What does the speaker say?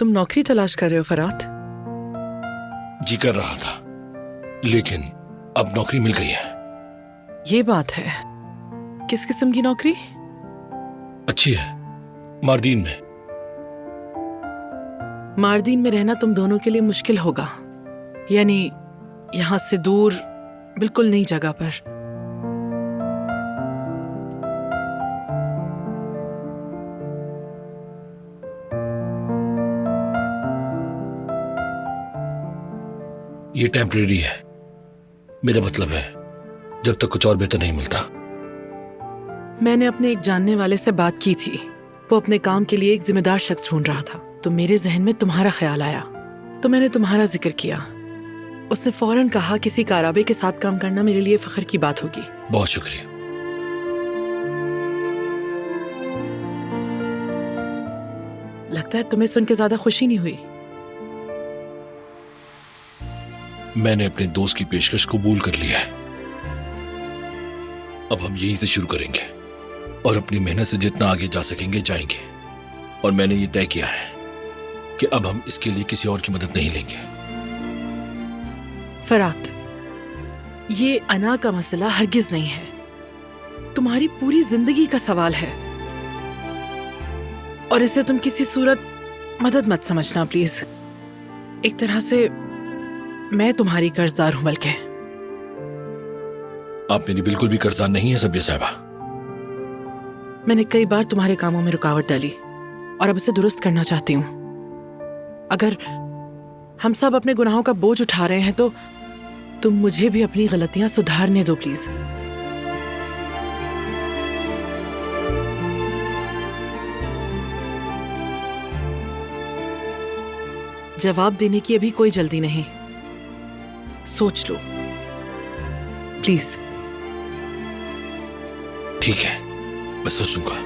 तुम नौकरी तलाश कर रहे हो फरात? जी कर रहा था, लेकिन अब नौकरी मिल गई है। ये बात है। किस किस्म की नौकरी? अच्छी है, मारदीन में। मारदीन में रहना तुम दोनों के लिए मुश्किल होगा, यानी यहां से दूर, बिल्कुल नई जगह पर। ये टेम्परेरी है। मेरा मतलब है जब तक कुछ और बेहतर नहीं मिलता। मैंने अपने एक जानने वाले से बात की थी। वो अपने काम के लिए एक जिम्मेदार शख्स ढूंढ रहा था, तो मेरे जहन में तुम्हारा ख्याल आया, तो मैंने तुम्हारा जिक्र किया। उसने फौरन कहा किसी काराबे के साथ काम करना मेरे लिए फख्र की बात होगी। बहुत शुक्रिया। लगता है तुम्हें सुन के ज्यादा खुशी नहीं हुई। मैंने अपने दोस्त की पेशकश कबूल कर लिया है। अब हम यहीं से शुरू करेंगे और अपनी मेहनत से जितना आगे जा सकेंगे जाएंगे। और मैंने ये तय किया है कि अब हम इसके लिए किसी और की मदद नहीं लेंगे। फरात, ये अना का मसला हरगिज नहीं है, तुम्हारी पूरी जिंदगी का सवाल है, और इसे तुम किसी सूरत मदद मत समझना प्लीज। एक तरह से मैं तुम्हारी कर्जदार हूं। बल्कि आप मेरी बिल्कुल भी कर्जदार नहीं है सब्या साहिबा। मैंने कई बार तुम्हारे कामों में रुकावट डाली और अब इसे दुरुस्त करना चाहती हूँ। अगर हम सब अपने गुनाहों का बोझ उठा रहे हैं तो तुम मुझे भी अपनी गलतियां सुधारने दो प्लीज। जवाब देने की अभी कोई जल्दी नहीं, सोच लो प्लीज। ठीक है, मैं सोचूंगा।